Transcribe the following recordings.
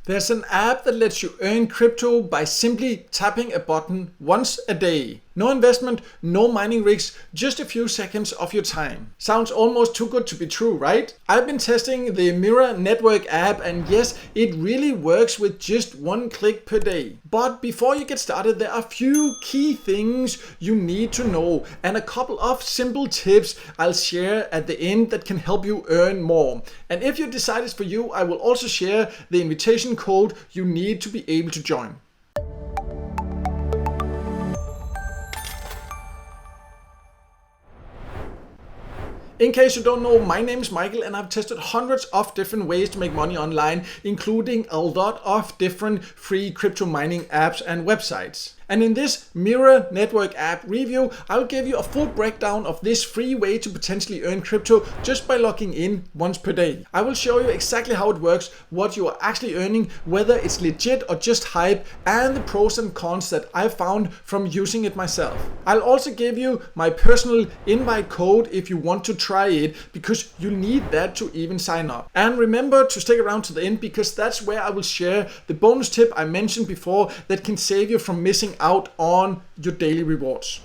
There's an app that lets you earn crypto by simply tapping a button once a day. No investment, no mining rigs, just a few seconds of your time. Sounds almost too good to be true, right? I've been testing the Mira Network app and yes, it really works with just one click per day. But before you get started, there are a few key things you need to know and a couple of simple tips I'll share at the end that can help you earn more. And if you decide it's for you, I will also share the invitation code you need to be able to join. In case you don't know, my name is Michael and I've tested hundreds of different ways to make money online, including a lot of different free crypto mining apps and websites. And in this Mira Network app review, I'll give you a full breakdown of this free way to potentially earn crypto just by logging in once per day. I will show you exactly how it works, what you are actually earning, whether it's legit or just hype, and the pros and cons that I've found from using it myself. I'll also give you my personal invite code if you want to try it, because you need that to even sign up. And remember to stick around to the end, because that's where I will share the bonus tip I mentioned before that can save you from missing out on your daily rewards.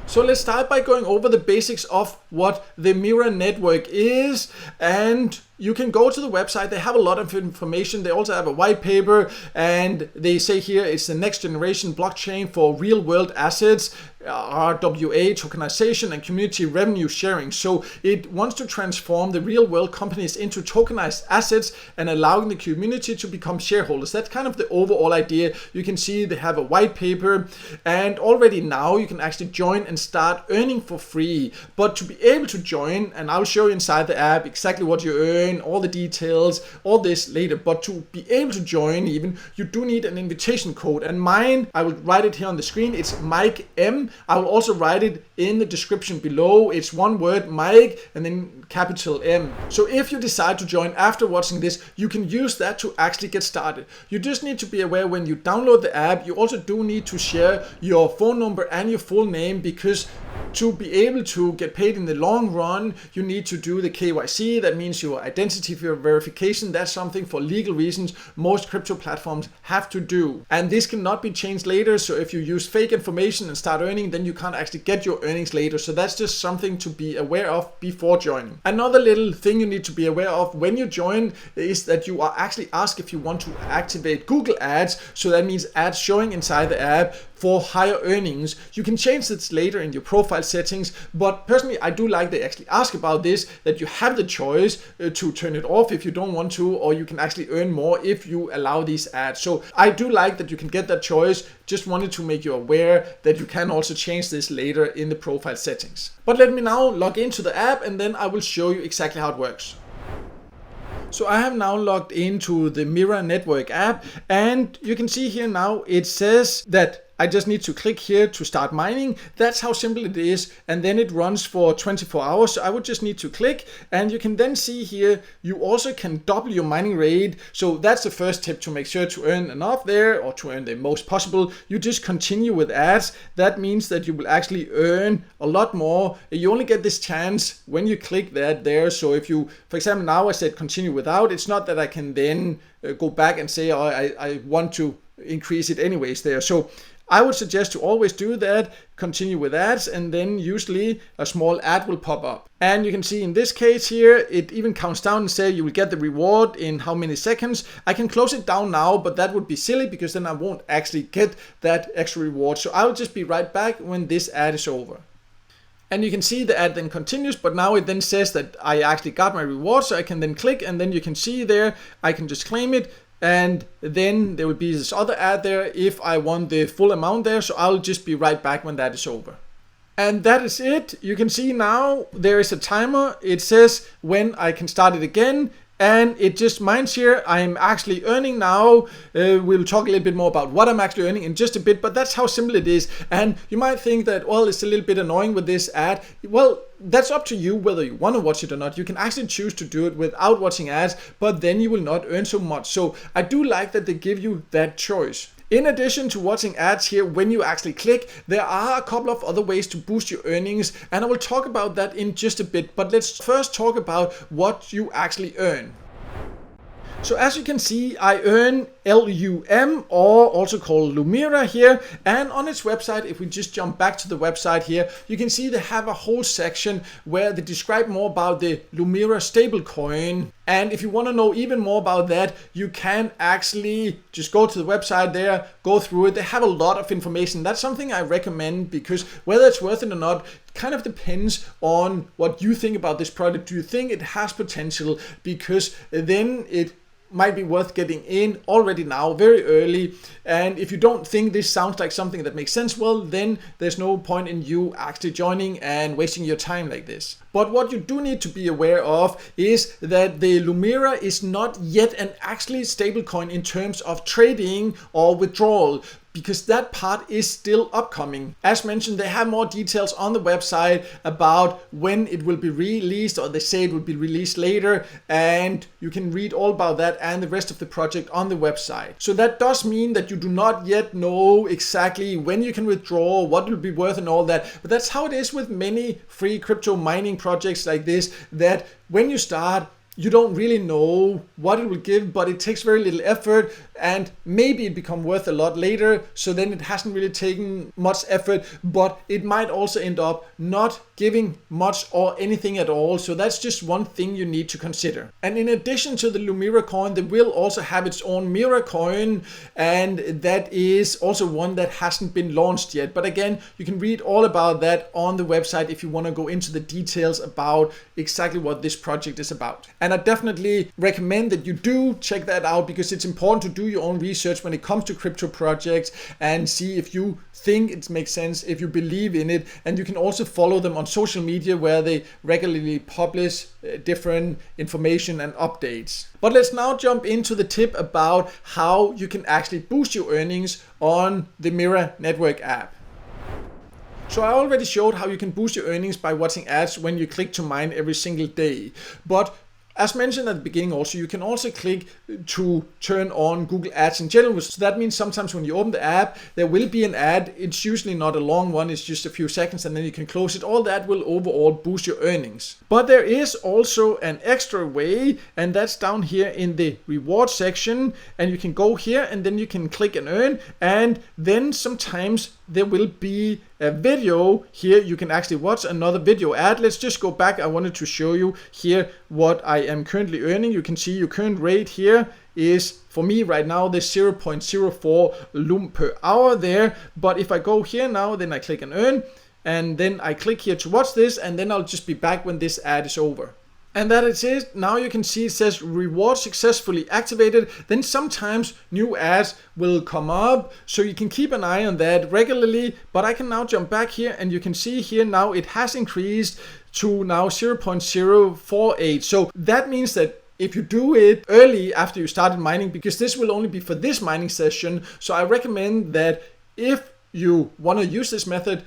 So let's start by going over the basics of what the Mira Network is, and you can go to the website. They have a lot of information. They also have a white paper, and they say here it's the next generation blockchain for real world assets, RWA, tokenization, and community revenue sharing. So it wants to transform the real world companies into tokenized assets and allowing the community to become shareholders. That's kind of the overall idea. You can see they have a white paper, and already now you can actually join and start earning for free. But to be able to join, and I'll show you inside the app exactly what you earn, all the details, all this later, but to be able to join even, you do need an invitation code, and mine, I will write it here on the screen. It's Mike M. I will also write it in the description below. It's one word, Mike, and then capital M. So if you decide to join after watching this, you can use that to actually get started. You just need to be aware when you download the app, you also do need to share your phone number and your full name, because to be able to get paid in the long run, you need to do the KYC. That means your identity verification. That's something for legal reasons most crypto platforms have to do. And this cannot be changed later. So if you use fake information and start earning, then you can't actually get your earnings later. So that's just something to be aware of before joining. Another little thing you need to be aware of when you join is that you are actually asked if you want to activate Google ads. So that means ads showing inside the app for higher earnings. You can change this later in your profile settings, but personally I do like they actually ask about this, that you have the choice to turn it off if you don't want to, or you can actually earn more if you allow these ads. So I do like that you can get that choice. Just wanted to make you aware that you can also change this later in the profile settings. But let me now log into the app and then I will show you exactly how it works. So I have now logged into the Mira Network app, and you can see here now it says that I just need to click here to start mining. That's how simple it is. And then it runs for 24 hours. So I would just need to click, and you can then see here, you also can double your mining rate. So that's the first tip to make sure to earn enough there, or to earn the most possible. You just continue with ads. That means that you will actually earn a lot more. You only get this chance when you click that there. So if you, for example, now I said continue without, it's not that I can then go back and say, oh, I want to increase it anyways there. So I would suggest to always do that, continue with ads, and then usually a small ad will pop up. And you can see in this case here, it even counts down and say you will get the reward in how many seconds. I can close it down now, but that would be silly because then I won't actually get that extra reward. So I will just be right back when this ad is over. And you can see the ad then continues, but now it then says that I actually got my reward. So I can then click, and then you can see there, I can just claim it. And then there will be this other ad there if I want the full amount there. So I'll just be right back when that is over. And that is it. You can see now there is a timer. It says when I can start it again. And it just minds here, I'm actually earning now. We'll talk a little bit more about what I'm actually earning in just a bit, but that's how simple it is. And you might think that, well, it's a little bit annoying with this ad. Well, that's up to you whether you want to watch it or not. You can actually choose to do it without watching ads, but then you will not earn so much. So I do like that they give you that choice. In addition to watching ads here, when you actually click, there are a couple of other ways to boost your earnings, and I will talk about that in just a bit. But let's first talk about what you actually earn. So as you can see, I earn LUM, or also called Lumira here, and on its website, if we just jump back to the website here, you can see they have a whole section where they describe more about the Lumira stablecoin. And if you want to know even more about that, you can actually just go to the website there, go through it. They have a lot of information. That's something I recommend, because whether it's worth it or not kind of depends on what you think about this product. Do you think it has potential? Because then it might be worth getting in already now, very early. And if you don't think this sounds like something that makes sense, well, then there's no point in you actually joining and wasting your time like this. But what you do need to be aware of is that the Lumira is not yet an actually stablecoin in terms of trading or withdrawal, because that part is still upcoming. As mentioned, they have more details on the website about when it will be released, or they say it will be released later, and you can read all about that and the rest of the project on the website. So that does mean that you do not yet know exactly when you can withdraw, what it will be worth and all that. But that's how it is with many free crypto mining projects like this, that when you start, you don't really know what it will give, but it takes very little effort, and maybe it become worth a lot later. So then it hasn't really taken much effort, but it might also end up not giving much or anything at all. So that's just one thing you need to consider. And in addition to the Lumira coin, they will also have its own Mira coin, and that is also one that hasn't been launched yet. But again, you can read all about that on the website if you want to go into the details about exactly what this project is about. And I definitely recommend that you do check that out, because it's important to do your own research when it comes to crypto projects and see if you think it makes sense, if you believe in it. And you can also follow them on social media, where they regularly publish different information and updates. But let's now jump into the tip about how you can actually boost your earnings on the Mira Network app. So I already showed how you can boost your earnings by watching ads when you click to mine every single day. But as mentioned at the beginning also, you can also click to turn on Google Ads in general. So that means sometimes when you open the app, there will be an ad. It's usually not a long one, it's just a few seconds, and then you can close it. All that will overall boost your earnings. But there is also an extra way, and that's down here in the reward section. And you can go here and then you can click and earn, and then sometimes there will be a video here. You can actually watch another video ad. Let's just go back. I wanted to show you here what I am currently earning. You can see your current rate here is, for me right now, the 0.04 Lum per hour there. But if I go here now, then I click and earn, and then I click here to watch this, and then I'll just be back when this ad is over. And that is it. Now you can see it says reward successfully activated. Then sometimes new ads will come up, so you can keep an eye on that regularly. But I can now jump back here, and you can see here now it has increased to now 0.048. So that means that if you do it early after you started mining, because this will only be for this mining session, so I recommend that if you want to use this method,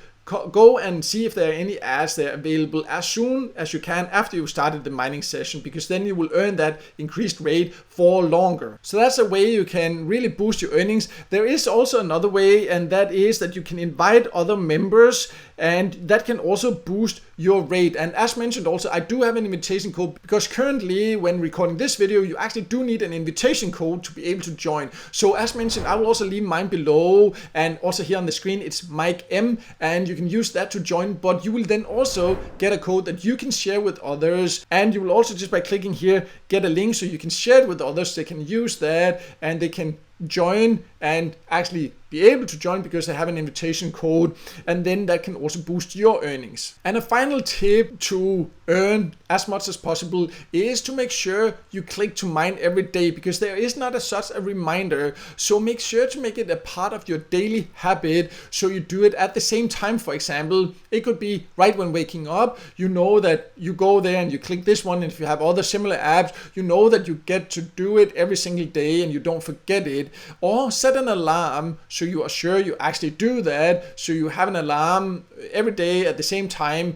go and see if there are any ads there available as soon as you can after you started the mining session, because then you will earn that increased rate for longer. So that's a way you can really boost your earnings. There is also another way, and that is that you can invite other members, and that can also boost your rate. And as mentioned also, I do have an invitation code, because currently when recording this video, you actually do need an invitation code to be able to join. So as mentioned, I will also leave mine below, and also here on the screen it's Mike M, and you can use that to join. But you will then also get a code that you can share with others, and you will also, just by clicking here, get a link so you can share it with others. They can use that and they can join and actually be able to join because they have an invitation code, and then that can also boost your earnings. And a final tip to earn as much as possible is to make sure you click to mine every day, because there is not such a reminder. So make sure to make it a part of your daily habit, so you do it at the same time. For example, it could be right when waking up. You know that you go there and you click this one, and if you have other similar apps, you know that you get to do it every single day and you don't forget it. Or set an alarm so you are sure you actually do that, so you have an alarm every day at the same time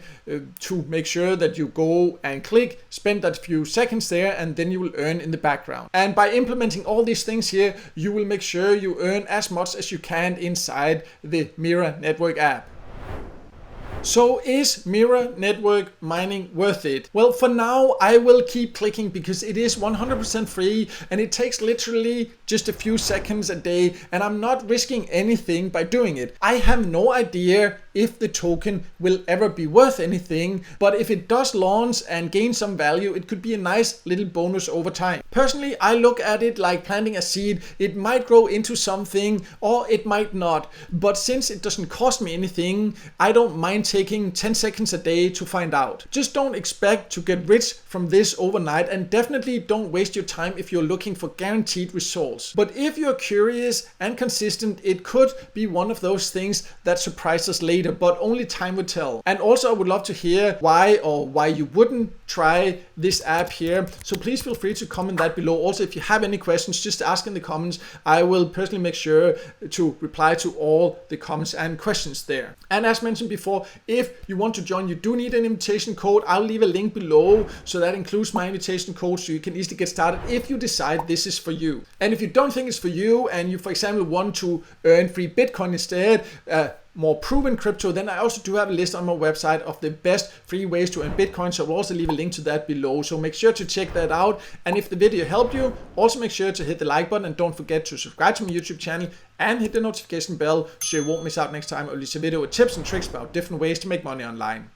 to make sure that you go and click, spend that few seconds there, and then you will earn in the background. And by implementing all these things here, you will make sure you earn as much as you can inside the Mira Network app. So is Mira Network mining worth it? Well, for now, I will keep clicking because it is 100% free and it takes literally just a few seconds a day, and I'm not risking anything by doing it. I have no idea if the token will ever be worth anything, but if it does launch and gain some value, it could be a nice little bonus over time. Personally, I look at it like planting a seed. It might grow into something or it might not, but since it doesn't cost me anything, I don't mind taking 10 seconds a day to find out. Just don't expect to get rich from this overnight, and definitely don't waste your time if you're looking for guaranteed results. But if you're curious and consistent, it could be one of those things that surprise us later, but only time will tell. And also I would love to hear why you wouldn't try this app here. So please feel free to comment that below. Also, if you have any questions, just ask in the comments. I will personally make sure to reply to all the comments and questions there. And as mentioned before, if you want to join, you do need an invitation code. I'll leave a link below, so that includes my invitation code, so you can easily get started if you decide this is for you. And if you don't think it's for you, and you, for example, want to earn free Bitcoin instead, more proven crypto, then I also do have a list on my website of the best free ways to earn Bitcoin, so I'll also leave a link to that below. So make sure to check that out. And if the video helped you, also make sure to hit the like button, and don't forget to subscribe to my YouTube channel and hit the notification bell so you won't miss out next time I release a video with tips and tricks about different ways to make money online.